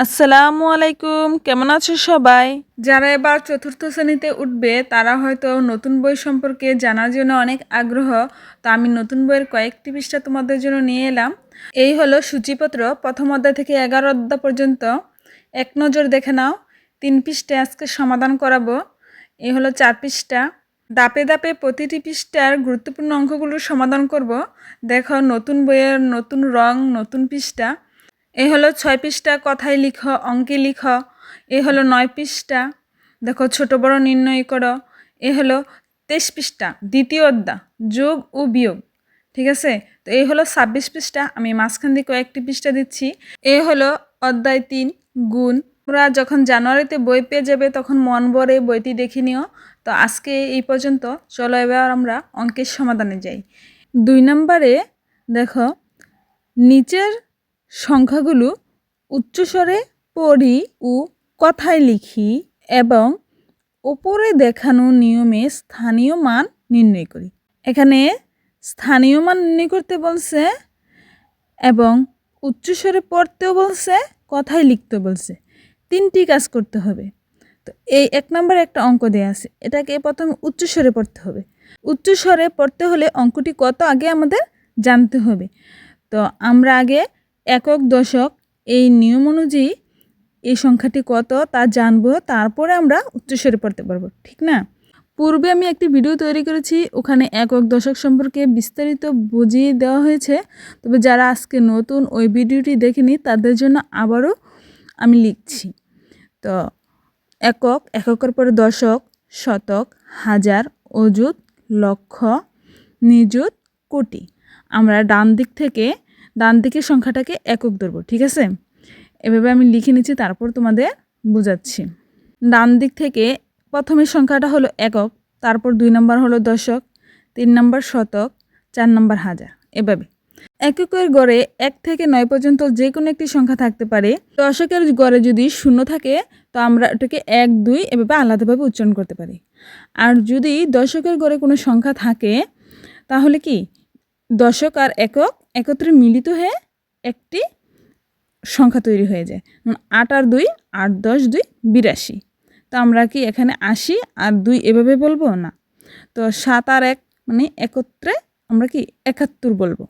আসসালামু আলাইকুম, কেমন আছো সবাই? যারা এবার চতুর্থ শ্রেণীতে উঠবে তারা হয়তো নতুন বই সম্পর্কে জানার জন্য অনেক আগ্রহ। তো আমি নতুন বইয়ের কয়েকটি পৃষ্ঠা তোমাদের জন্য নিয়ে এলাম। এই হলো সূচিপত্র, প্রথম অধ্যায় থেকে 11 অধ্যায় পর্যন্ত এক নজর দেখে নাও। 3 পৃষ্ঠা আজকে সমাধান করাবো। এই হলো 4 পৃষ্ঠা। ধাপে ধাপে প্রতিটি পৃষ্ঠার গুরুত্বপূর্ণ অঙ্কগুলোর সমাধান করব। দেখো নতুন বইয়ের নতুন রং, নতুন পৃষ্ঠা। এই হলো 6 পৃষ্ঠা, কথায় লিখো, অঙ্কে লিখো। এই হলো 9 পৃষ্ঠা, দেখো ছোট বড় নির্ণয় করো। এই হলো 23 পৃষ্ঠা, দ্বিতীয় অধ্যায়, যোগ ও বিয়োগ। ঠিক আছে, তো এই হলো 26 পৃষ্ঠা, আমি মাঝখান দিয়ে কয়েকটি পৃষ্ঠা দিচ্ছি। এই হলো অধ্যায় 3, গুণ। তোমরা যখন জানুয়ারিতে বই পেয়ে যাবে তখন মন ভরে বইটি দেখে নিও। তো আজকে এই পর্যন্ত, চলো এবার আমরা অঙ্কের সমাধানে যাই। 2 নম্বরে দেখো, নিচের সংখ্যাগুলো উচ্চস্বরে পড়ি ও কথায় লিখি এবং ওপরে দেখানো নিয়মে স্থানীয় মান নির্ণয় করি। এখানে স্থানীয় মান নির্ণয় করতে বলছে এবং উচ্চস্বরে পড়তেও বলছে, কথায় লিখতে বলছে। 3টি কাজ করতে হবে। তো এই 1 নম্বরে একটা অঙ্ক দেওয়া আছে, এটাকে প্রথমে উচ্চস্বরে পড়তে হবে। উচ্চস্বরে পড়তে হলে অঙ্কটি কত আগে আমাদের জানতে হবে। তো আমরা আগে একক দশক এই নিয়ম অনুযায়ী এই সংখ্যাটি কত তা জানবো, তারপরে আমরা উচ্চস্বরে পড়তে পারবো, ঠিক না? পূর্বে আমি একটি ভিডিও তৈরি করেছি, ওখানে একক দশক সম্পর্কে বিস্তারিত বুঝিয়ে দেওয়া হয়েছে। তবে যারা আজকে নতুন ওই ভিডিওটি দেখেনি তাদের জন্য আবারও আমি লিখছি। তো একক, এককের পরে দশক, শতক, হাজার, অযুত, লক্ষ, নিযুত, কোটি। আমরা ডান দিকের সংখ্যাটাকে একক ধরবো, ঠিক আছে? এভাবে আমি লিখে নিচ্ছি, তারপর তোমাদের বোঝাচ্ছি। ডান দিক থেকে প্রথমের সংখ্যাটা হলো একক, তারপর 2 নম্বর হলো দশক, 3 নম্বর শতক, 4 নম্বর হাজার। এভাবে এককের গড়ে 1 থেকে 9 পর্যন্ত যে কোনো একটি সংখ্যা থাকতে পারে। দশকের গড়ে যদি 0 থাকে তো আমরা ওটাকে 1, 2 এভাবে আলাদাভাবে উচ্চারণ করতে পারি। আর যদি দশকের গড়ে কোনো সংখ্যা থাকে তাহলে কি দশক আর একক একত্রে মিলিত হয়ে একটি সংখ্যা তৈরি হয়ে যায়। 8 আর 2, 8, 10, 2, 82। তো আমরা কি এখানে 80 আর 2 এভাবে বলবো না। তো 7 আর 1 মানে একত্রে আমরা কি 71 বলবো,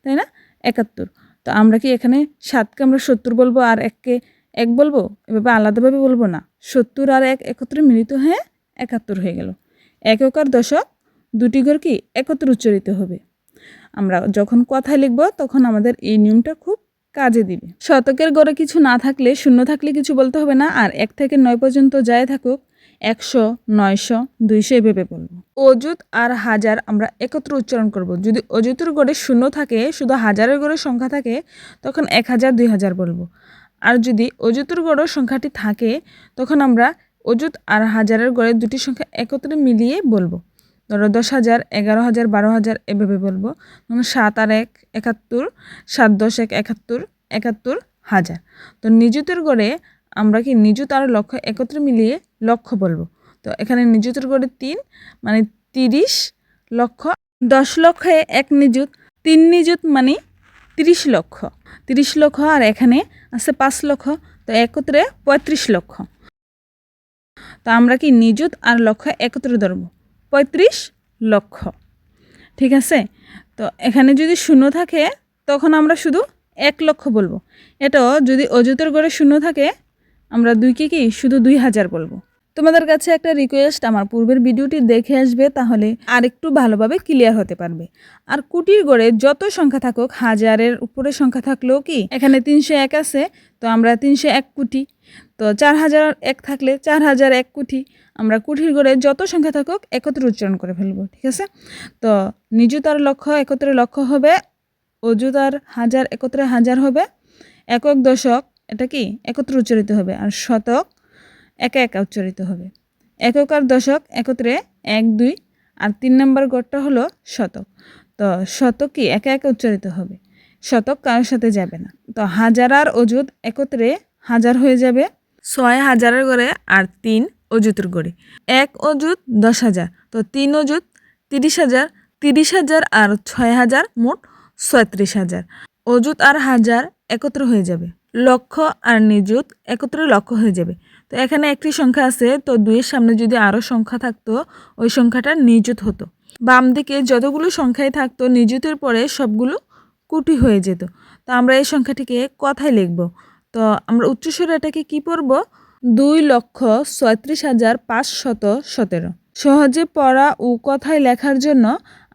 তাই না? 71। তো আমরা কি এখানে 7কে আমরা 70 বলবো আর 1কে 1 বলবো, এভাবে আলাদাভাবে বলবো না। 70 আর 1 একত্রে মিলিত হয়ে 71 হয়ে গেল। একক আর দশক দুটি ঘর কি একত্রে উচ্চারিত হবে। আমরা যখন কথায় লিখব তখন আমাদের এই নিয়মটা খুব কাজে দিবে। শতকের গড়ে কিছু না থাকলে, শূন্য থাকলে কিছু বলতে হবে না। আর 1 থেকে 9 পর্যন্ত যাই থাকুক, 100, 900, 200 এভাবে বলবো। অযুত আর হাজার আমরা একত্র উচ্চারণ করব। যদি অযুতের গড়ে 0 থাকে, শুধু হাজারের গড়ে সংখ্যা থাকে, তখন 1000, 2000 বলবো। আর যদি অযুতের গড়ে সংখ্যাটি থাকে তখন আমরা অযুত আর হাজারের গড়ে দুটি সংখ্যা একত্রে মিলিয়ে বলবো। ধরো 10,000, 11,000, 12,000 এভাবে বলবো। 7 আর 1 71, 7, 10, 1 71, 71,000। তো নিযুতের গড়ে আমরা কি নিযুত আর লক্ষ একত্রে মিলিয়ে লক্ষ বলবো। তো এখানে নিযুতের গড়ে 3 মানে 30 লক্ষ। 10 লক্ষে 1 নিযুত, 3 নিযুত মানে 30 লক্ষ। 30 লক্ষ আর এখানে আছে 5 লক্ষ, তো একত্রে 35 লক্ষ। তো আমরা কি নিযুত আর লক্ষ একত্রে ধরবো, 35 লক্ষ। ঠিক আছে? তো এখানে যদি 0 থাকে তখন আমরা শুধু 1 লক্ষ বলবো। এটাও যদি অযুতের গড়ে 0 থাকে আমরা 2কে কি শুধু 2000 বলবো। তোমাদের কাছে একটা রিকোয়েস্ট, আমার পূর্বের ভিডিওটি দেখে আসবে, তাহলে আর একটু ভালোভাবে ক্লিয়ার হতে পারবে। আর কোটির গড়ে যত সংখ্যা থাকুক, হাজারের উপরে সংখ্যা থাকলেও কি এখানে 301 আছে, তো আমরা 301 কোটি। তো 4001 থাকলে 4001 কোটি। আমরা কোটির গড়ে যত সংখ্যা থাকুক একত্রে উচ্চারণ করে ফেলবো, ঠিক আছে? তো নিযুত আর লক্ষ একত্রে লক্ষ হবে, অযুত আর হাজার একত্রে হাজার হবে, একক দশক এটা কি একত্রে উচ্চারিত হবে, আর শতক একা একা উচ্চারিত হবে। একক আর দশক একত্রে 1, 2, আর 3 নম্বর গড়টা হলো শতক। তো শতক কি একা একা উচ্চারিত হবে, শতক কারোর সাথে যাবে না। তো হাজার আর অযুত একত্রে হাজার হয়ে যাবে, 6000 গড়ে আর 3 অযুতের গড়ে। 1 অযুত 10,000, তো 3 অযুত 30,000, 30,000 আর 6,000 মোট 36,000। অযুত আর হাজার একত্র হয়ে যাবে, লক্ষ আর নিযুত একত্রে লক্ষ হয়ে যাবে। তো এখানে একটি সংখ্যা আছে, তো 2-এর সামনে যদি আরও সংখ্যা থাকতো ওই সংখ্যাটা নিযুত হতো। বাম দিকে যতগুলো সংখ্যাই থাকতো নিযুতের পরে সবগুলো কোটি হয়ে যেত। তো আমরা এই সংখ্যাটিকে কথায় লিখব। তো আমরা উচ্চস্বরে এটাকে কি পড়ব? 2,36,517। সহজে পড়া ও কথায় লেখার জন্য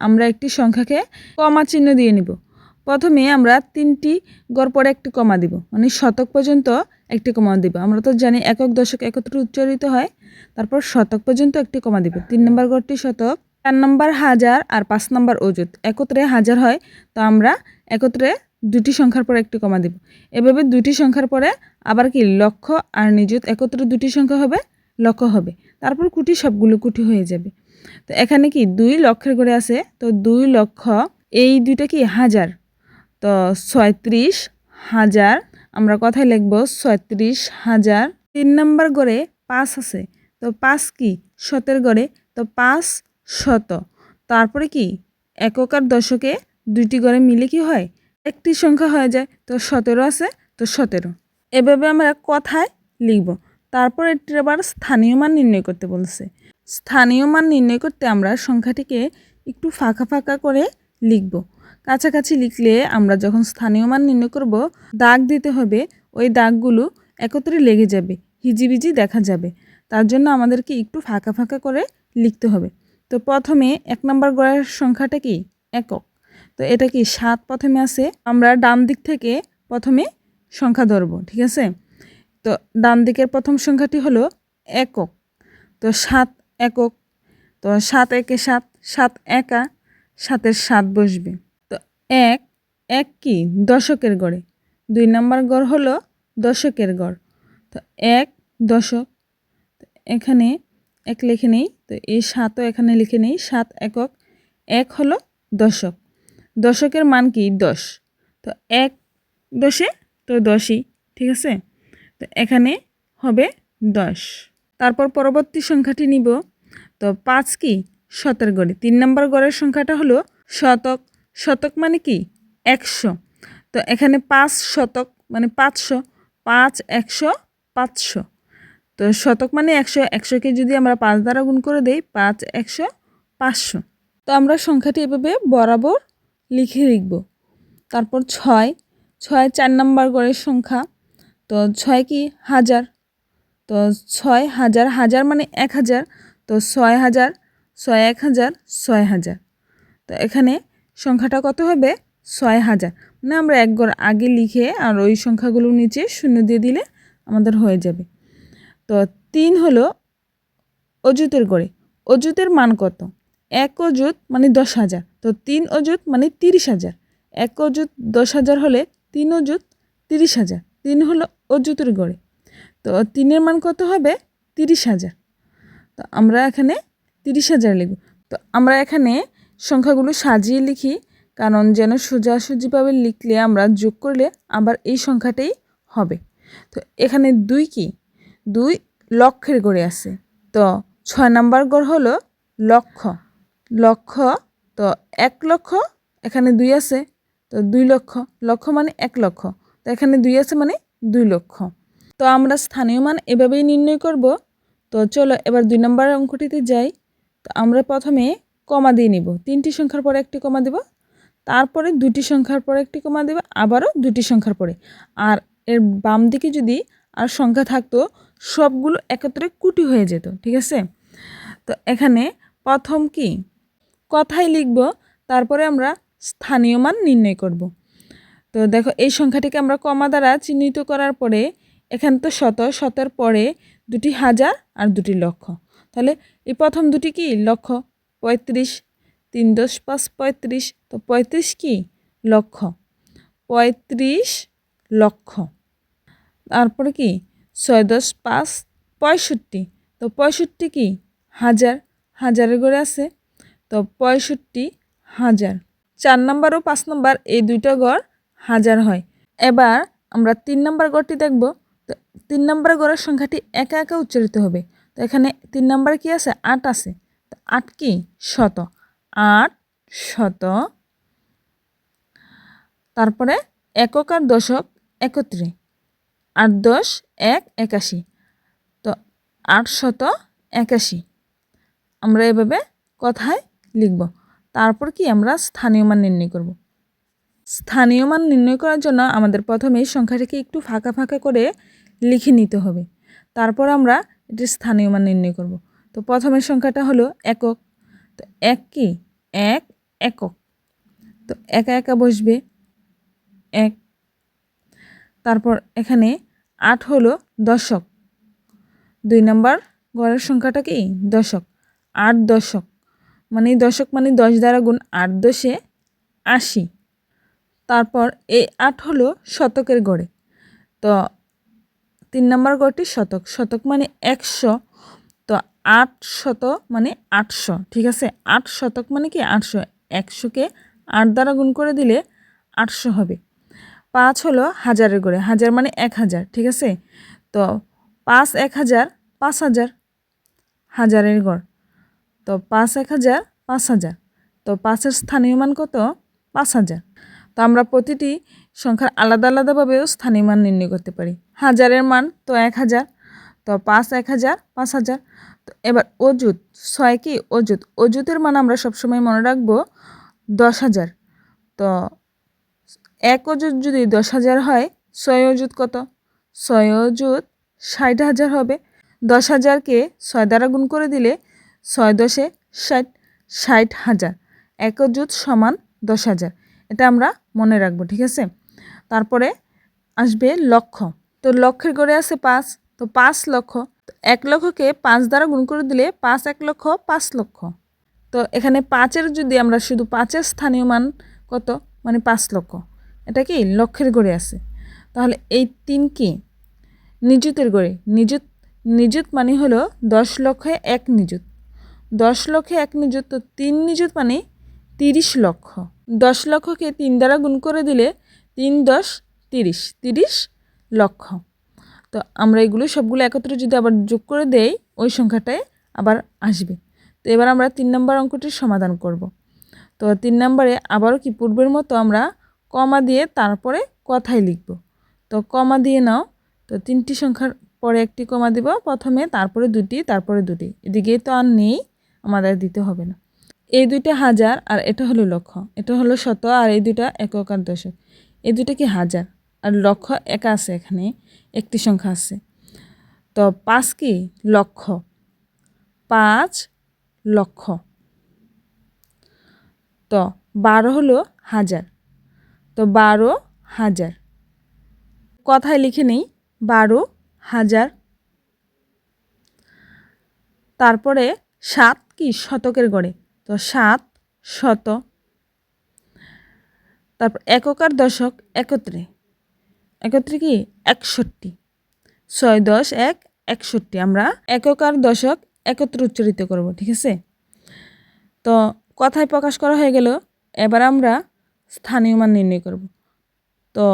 আমরা একটি সংখ্যাকে কমা চিহ্ন দিয়ে নিব। প্রথমে আমরা 3টি গড় পরে একটি কমা দিব, মানে শতক পর্যন্ত একটি কমা দিব। আমরা তো জানি একক দশক একত্রে উচ্চারিত হয়, তারপর শতক পর্যন্ত একটি কমা দিব। 3 নম্বর গড়টি শতক, 4 নম্বর হাজার আর 5 নম্বর অযুত। একত্রে হাজার হয়, তো আমরা একত্রে দুটি সংখ্যার পরে একটি কমা দিব। এভাবে দুটি সংখ্যার পরে আবার কি লক্ষ আর নিযুত একত্রে দুটি সংখ্যা হবে, লক্ষ হবে। তারপর কোটি, সবগুলো কোটি হয়ে যাবে। তো এখানে কি 2 লক্ষের ঘরে আছে, তো 2 লক্ষ, এই দুইটা কি হাজার, তো 36,000 আমরা কথায় লিখব 36,000। 3 নম্বর ঘরে 5 আছে, তো 5 কি শতের ঘরে, তো 5 শত। তারপরে কি একক আর দশকে দুইটি ঘরে মিলে কি হয়, একটি সংখ্যা হয়ে যায়। তো 17 আছে, তো 17। এভাবে আমরা কথায় লিখব। তারপর এটির আবার স্থানীয় মান নির্ণয় করতে বলছে। স্থানীয় মান নির্ণয় করতে আমরা সংখ্যাটিকে একটু ফাঁকা ফাঁকা করে লিখব। কাছাকাছি লিখলে আমরা যখন স্থানীয় মান নির্ণয় করব, দাগ দিতে হবে, ওই দাগগুলো একত্রে লেগে যাবে, হিজিবিজি দেখা যাবে। তার জন্য আমাদেরকে একটু ফাঁকা ফাঁকা করে লিখতে হবে। তো প্রথমে 1 নম্বর গড়ের সংখ্যাটা কি একক, তো এটা কি 7 প্রথমে আছে। আমরা ডান দিক থেকে প্রথমে সংখ্যা ধরব, ঠিক আছে। তো ডান দিকের প্রথম সংখ্যাটি হলো একক, তো 7 একক। তো 7 একে 7, 7 একা, 7-এর 7 বসবে। তো এক, এক কি দশকের গড়ে। 2 নম্বর গড় হলো দশকের গড়, তো 1 দশক। এখানে 1 লিখে নেই, তো এই 7ও এখানে লিখে নেই। 7 একক, 1 হলো দশক। দশকের মান কি 10, তো 1 10-এ তো 10ই, ঠিক আছে। তো এখানে হবে 10। তারপর পরবর্তী সংখ্যাটি নিব। তো 5 কি শতের গড়ে। 3 নম্বর গড়ের সংখ্যাটা হলো শতক। শতক মানে কি 100, তো এখানে 5 শতক মানে 500, 5 100 500। তো শতক মানে 100, 100কে যদি আমরা 5 দ্বারা গুণ করে দেই, 5 100 500। তো আমরা সংখ্যাটি এভাবে বরাবর লিখে লিখব। তারপর 6, 6 4 নম্বর গড়ের সংখ্যা, তো 6 কি হাজার, তো 6,000, হাজার মানে 1000, তো 6,000, 6 1000, 6,000। তো এখানে সংখ্যাটা কত হবে 6,000, মানে আমরা এক ঘর আগে লিখে আর ওই সংখ্যাগুলো নিচে শূন্য দিয়ে দিলে আমাদের হয়ে যাবে। তো 3 হলো অযুতের গড়ে। অযুতের মান কত, 1 অযুত মানে 10,000, তো 3 অযুত মানে 30,000। 1 অযুত 10,000 হলে 3 অযুত 30,000। 3 হলো অযুতের গড়ে, তো 3-এর মান কত হবে 30,000। তো আমরা এখানে 30,000 লিখব। তো আমরা এখানে সংখ্যাগুলো সাজিয়ে লিখি, কারণ যেন সোজাসুজিভাবে লিখলে আমরা যোগ করলে আবার এই সংখ্যাটাই হবে। তো এখানে 2 কি 2 লক্ষের গড়ে আছে, তো 6 নম্বর গড় হলো লক্ষ। লক্ষ, তো 1 লক্ষ, এখানে 2 আছে, তো 2 লক্ষ। লক্ষ মানে 1 লক্ষ, তো এখানে 2 আছে মানে 2 লক্ষ। তো আমরা স্থানীয় মান এভাবেই নির্ণয় করব। তো চলো এবার 2 নম্বর অঙ্কটিতে যাই। তো আমরা প্রথমে কমা দিয়ে নিব, 3টি সংখ্যার পরে একটি কমা দেব, তারপরে 2টি সংখ্যার পরে একটি কমা দেব, আবারও 2টি সংখ্যার পরে। আর এর বাম দিকে যদি আর সংখ্যা থাকতো সবগুলো একত্রে কোটি হয়ে যেত, ঠিক আছে। তো এখানে প্রথম কি কথাই লিখব, তারপরে আমরা স্থানীয় মান নির্ণয় করব। তো দেখো এই সংখ্যাটিকে আমরা কমা দ্বারা চিহ্নিত করার পরে এখানে তো শত, শতের পরে 2টি হাজার আর 2টি লক্ষ। তাহলে এই প্রথম 2টি কি লক্ষ, 35, 3 10 5 35, তো 35 কি লক্ষ, 35 লক্ষ। তারপরে কি 6 10 5 65, তো 65 কি হাজার, হাজারের ঘরে আছে, তো 65,000। 4 নম্বর ও 5 নম্বর এই দুইটা গড় হাজার হয়। এবার আমরা 3 নম্বর গড়টি দেখব। তো 3 নম্বর গড়ের সংখ্যাটি একা একা উচ্চারিত হবে। তো এখানে 3 নম্বর কি আছে 8 আছে, তো 8 কি শত, 8 শত। তারপরে একক আর দশক একত্রে, 8 10 1 81, তো 881 আমরা এভাবে কথায় লিখব। তারপর কি আমরা স্থানীয় মান নির্ণয় করব। স্থানীয় মান নির্ণয় করার জন্য আমাদের প্রথমে সংখ্যাটিকে একটু ফাঁকা ফাঁকা করে লিখে নিতে হবে, তারপর আমরা এটির স্থানীয় মান নির্ণয় করব। তো প্রথমের সংখ্যাটা হলো একক, তো এক কি এক একক, তো একা একা বসবে এক। তারপর এখানে 8 হলো দশক, 2 নম্বর ঘরের সংখ্যাটা কি দশক, 8 দশক মানে দশক মানে 10 দ্বারা গুণ, 8 10 80। তারপর এই 8 হলো শতকের গড়ে, তো 3 নম্বর গড়টি শতক, শতক মানে 100, তো 8 শত মানে 800, ঠিক আছে। 8 শতক মানে কি 800, 100কে 8 দ্বারা গুণ করে দিলে 800 হবে। 5 হলো হাজারের গড়ে, হাজার মানে 1000, ঠিক আছে। তো 5 1000 5000, হাজারের গড়, তো 5 1000 5000, তো 5-এর স্থানীয় মান কত 5000। তো আমরা প্রতিটি সংখ্যার আলাদা আলাদাভাবেও স্থানীয় মান নির্ণয় করতে পারি। হাজারের মান তো 1000, তো 5 1000 5000। তো এবার অযুত 6 কি অযুত, অযুতের মান আমরা সবসময় মনে রাখবো 10000। তো 1 অযুত যদি 10000 হয়, 6 অযুত কত, 6 অযুত 60000 হবে। 10000কে 6 দ্বারা গুণ করে দিলে 6 10 60, 60000। 1 অযুত সমান 10000, এটা আমরা মনে রাখবো, ঠিক আছে। তারপরে আসবে লক্ষ, তো লক্ষের গড়ে আছে 5, তো 5 লক্ষ, 1 লক্ষকে 5 দ্বারা গুণ করে দিলে 5 1 লক্ষ 5 লক্ষ। তো এখানে 5-এর যদি আমরা শুধু 5-এর স্থানীয় মান কত মানে 5 লক্ষ, এটা কি লক্ষের গড়ে আছে। তাহলে এই 3 কি নিযুতের গড়ে, নিযুত, নিযুত মানে হলো 10 লক্ষে 1 নিযুত, 10 লক্ষে 1 নিযুত, তো 3 নিযুত মানে 30 লক্ষ। 10 লক্ষকে 3 দ্বারা গুণ করে দিলে 3 10 30, 30 লক্ষ। তো আমরা এগুলো সবগুলো একত্রে যদি আবার যোগ করে দেই, ওই সংখ্যাটায় আবার আসবে। তো এবার আমরা 3 নম্বর অঙ্কটির সমাধান করব। তো 3 নম্বরে আবারও কি পূর্বের মতো আমরা কমা দিয়ে তারপরে কথায় লিখব। তো কমা দিয়ে নাও, তো 3টি সংখ্যার পরে একটি কমা দিব প্রথমে, তারপরে 2টি, তারপরে 2টি, এদিকে তো আর নেই, আমাদের দিতে হবে না। এই 2টা হাজার আর এটা হলো লক্ষ, এটা হলো শত, আর এই 2টা একক আর দশক। এই 2টা কি হাজার আর লক্ষ একা আছে, এখানে একটি সংখ্যা আছে। তো 5 কি লক্ষ, 5 লক্ষ। তো 12 হলো হাজার, তো 12,000, কথায় লিখে নেই 12,000। তারপরে 7 কি শতকের গড়ে, তো 7 শত। তারপর একক আর দশক একত্রে, একত্রে কি 61, 6 10 1 61, আমরা একক আর দশক একত্রে উচ্চারিত করব, ঠিক আছে। তো কথায় প্রকাশ করা হয়ে গেল, এবার আমরা স্থানীয় মান নির্ণয় করব। তো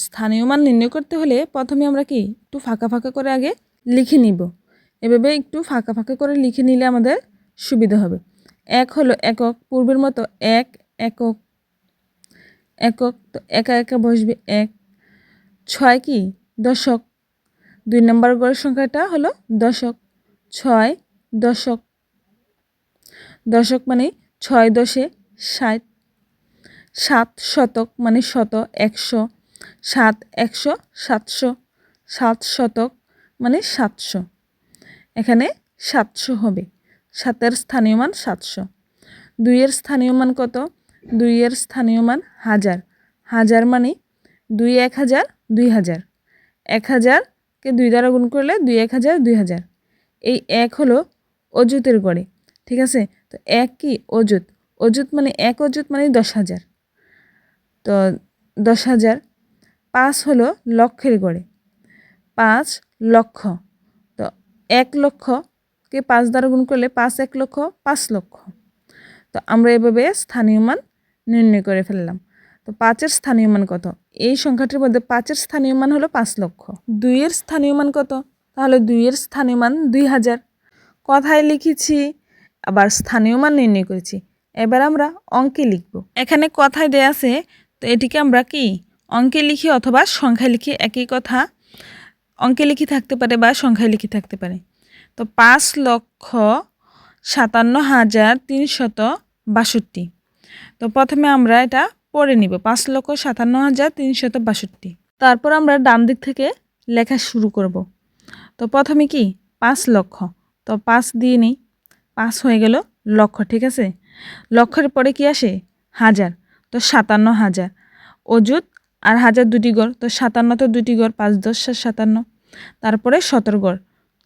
স্থানীয় মান নির্ণয় করতে হলে প্রথমে আমরা কি একটু ফাঁকা ফাঁকা করে আগে লিখে নিব। এভাবে একটু ফাঁকা ফাঁকা করে লিখে নিলে আমাদের সুবিধা হবে। 1 হলো একক, পূর্বের মতো 1 একক, একক, তো একা একা বসবে 1। 6 কি দশক, 2 নম্বর গড়ের সংখ্যাটা হলো দশক, 6 দশক। দশক মানে 6 10 60, 7 শতক মানে শত 100, 7 100 700, 7 শতক মানে 700, এখানে 700 হবে। 7-এর স্থানীয় মান 700। 2-এর স্থানীয় মান কত, 2-এর স্থানীয় মান হাজার, হাজার মানে 2 1000 2000, 1000কে 2 দ্বারা গুণ করলে 2 1000 2000। এই 1 হলো অযুতের গড়ে, ঠিক আছে। তো 1 কি অযুত, অযুত মানে 1 অযুত মানে 10,000, তো 10,000। 5 হলো লক্ষের গড়ে, 5 লক্ষ, তো 1 লক্ষকে 5 দ্বারা গুণ করলে 5 1 লক্ষ 5 লক্ষ। তো আমরা এভাবে স্থানীয় মান নির্ণয় করে ফেললাম। তো 5-এর স্থানীয় মান কত, এই সংখ্যাটির মধ্যে 5-এর স্থানীয় মান হলো 5 লক্ষ। 2-এর স্থানীয় মান কত, তাহলে 2-এর স্থানীয় মান 2000, কথায় লিখেছি আবার স্থানীয় মান নির্ণয় করেছি। এবার আমরা অঙ্কে লিখব। এখানে কথায় দেয়া আছে, তো এটিকে আমরা কি অঙ্কে লিখি অথবা সংখ্যায় লিখি একই কথা। অঙ্কে লিখি থাকতে পারে বা সংখ্যায় লিখি থাকতে পারে। তো 5,57,362। তো প্রথমে আমরা এটা পড়ে নিব, 5,57,362। তারপর আমরা ডান দিক থেকে লেখা শুরু করব। তো প্রথমে কি 5 লক্ষ, তো 5 দিয়ে নিই, 5 হয়ে গেল লক্ষ, ঠিক আছে। লক্ষের পরে কি আসে হাজার, তো 57,000। অযুত আর হাজার দুটি গড়, তো 57 তো দুটি গড়, 5 10 57। তারপরে 17 গড়,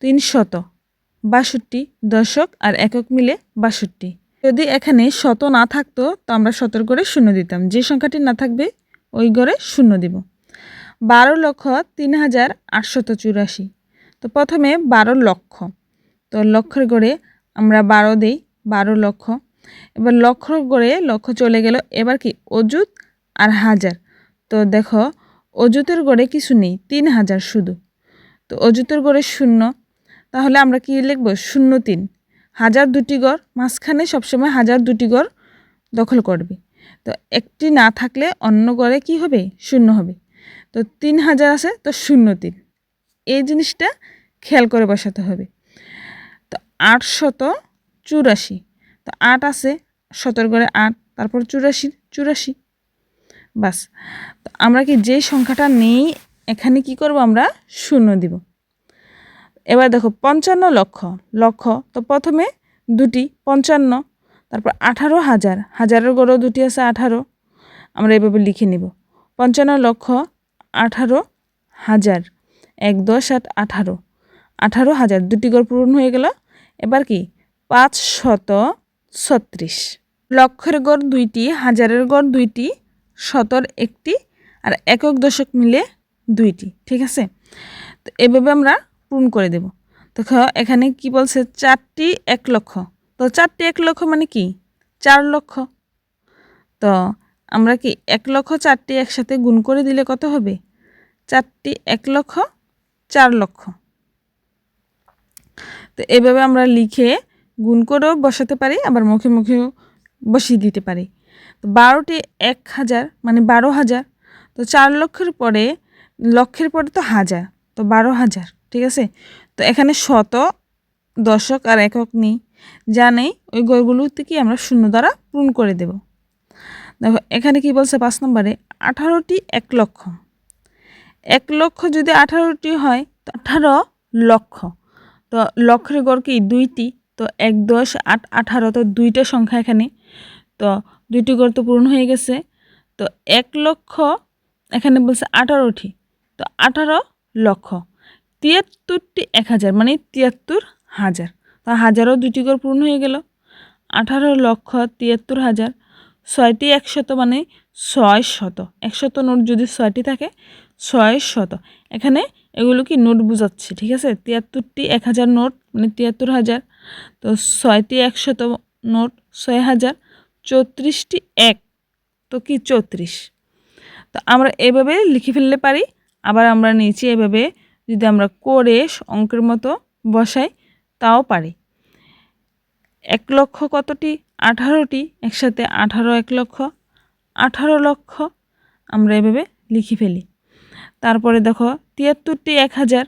362 দশক আর একক মিলে 62। যদি এখানে শত না থাকতো তো আমরা 17 গড়ে শূন্য দিতাম, যে সংখ্যাটি না থাকবে ওই গড়ে শূন্য দিব। 12,03,884। তো প্রথমে 12 লক্ষ, তো লক্ষের গড়ে আমরা 12 দেই, 12 লক্ষ। এবার লক্ষর গড়ে লক্ষ চলে গেল, এবার কি অযুত আর হাজার। তো দেখো অযুতের গড়ে কিছু নেই, 3,000 শুধু। তো অযুতের গড়ে শূন্য, তাহলে আমরা কি লিখব 03। হাজার দুটি গড়, মাঝখানে সবসময় হাজার দুটি গড় দখল করবে। তো একটি না থাকলে অন্য গড়ে কি হবে শূন্য হবে। তো 3,000 আছে, তো 03, এই জিনিসটা খেয়াল করে বসাতে হবে। তো 884, তো 8 আছে 17 গড়ে 8, তারপর 84, বাস। তো আমরা কি যে সংখ্যাটা নেই এখানে কি করব আমরা শূন্য দিব। এবার দেখো 55 লক্ষ, লক্ষ তো প্রথমে দুটি 55, তারপর 18,000, হাজারের গড়েও দুটি আছে 18, আমরা এভাবে লিখে নিব 55 লক্ষ 18,000, 1 10 8 18, 18,000 দুটি গড় পূরণ হয়ে গেল। এবার কি 536। লক্ষের গড় দুইটি, হাজারের গড় দুইটি, শতর একটি আর একক দশক মিলে দুইটি, ঠিক আছে। তো এভাবে আমরা পূরণ করে দেব। দেখো এখানে কি বলছে 4টি 1 লক্ষ, তো 4টি 1 লক্ষ মানে কি 4 লক্ষ। তো আমরা কি 1 লক্ষ 4টি একসাথে গুণ করে দিলে কত হবে 4টি 1 লক্ষ 4 লক্ষ। তো এভাবে আমরা লিখে গুণ করেও বসাতে পারি, আবার মুখে মুখেও বসিয়ে দিতে পারি। তো 12টি 1,000 মানে 12,000। তো 4 লক্ষের পরে তো হাজার, তো 12,000, ঠিক আছে। তো এখানে শত দশক আর একক নেই, যা নেই ওই গড়গুলোতে কি আমরা শূন্য দ্বারা পূরণ করে দেব। দেখো এখানে কি বলছে 5 নম্বরে 18টি 1 লক্ষ। 1 লক্ষ যদি 18টি হয় তো 18 লক্ষ। তো লক্ষের গড় কি দুইটি, তো 1 10 8 18, তো দুইটা সংখ্যা এখানে, তো দুইটি গড় তো পূরণ হয়ে গেছে। তো 1 লক্ষ এখানে বলছে 18টি, তো 18 লক্ষ। 73টি 1,000 মানে 73,000, তো হাজারও দুইটি গড় পূরণ হয়ে গেল। 18 লক্ষ 73,000। 6টি 100 মানে 600, 100 নোট যদি 6টি থাকে 600। এখানে এগুলো কি নোট বোঝাচ্ছে, ঠিক আছে। 73টি 1,000 নোট মানে 73,000, তো 6টি 100 নোট 6,000, 34টি 1, তো কি 34। তো আমরা এভাবে লিখে ফেলতে পারি। আবার আমরা নিচে এভাবে যদি আমরা করে অঙ্কের মতো বসাই তাও পারি। 1 লক্ষ কতটি 18টি, একসাথে 18 1 লক্ষ 18 লক্ষ, আমরা এভাবে লিখে ফেলি। তারপরে দেখো 73টি 1,000,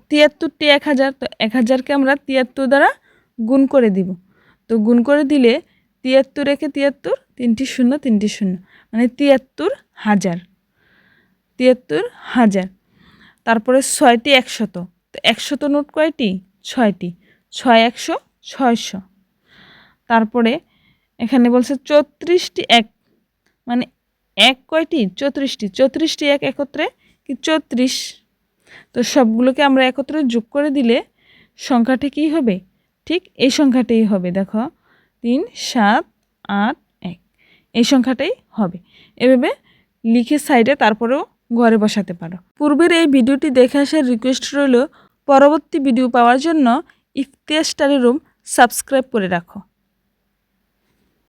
73টি 1,000, তো 1,000কে আমরা 73 দ্বারা গুণ করে দিব। তো গুণ করে দিলে 73 রেখে 73, 3টি 0 3টি 0 মানে 73,000, 73,000। তারপরে 6টি 100, তো 100 নোট কয়টি 6টি, 6 100 600। তারপরে এখানে বলছে 34টি 1 মানে 1 কয়টি 34টি, 34টি 1 একত্রে কি 34। তো সবগুলোকে আমরা একত্রে যোগ করে দিলে সংখ্যাটি কী হবে, ঠিক এই সংখ্যাটাই হবে। দেখো 3 7 8 1, এই সংখ্যাটাই হবে। এভাবে লিখে সাইডে তারপরেও ঘরে বসাতে পারো। পূর্বের এই ভিডিওটি দেখে আসার রিকোয়েস্ট রইল, পরবর্তী ভিডিও পাওয়ার জন্য ইফতিয়ার স্টাডি রুম সাবস্ক্রাইব করে রাখো।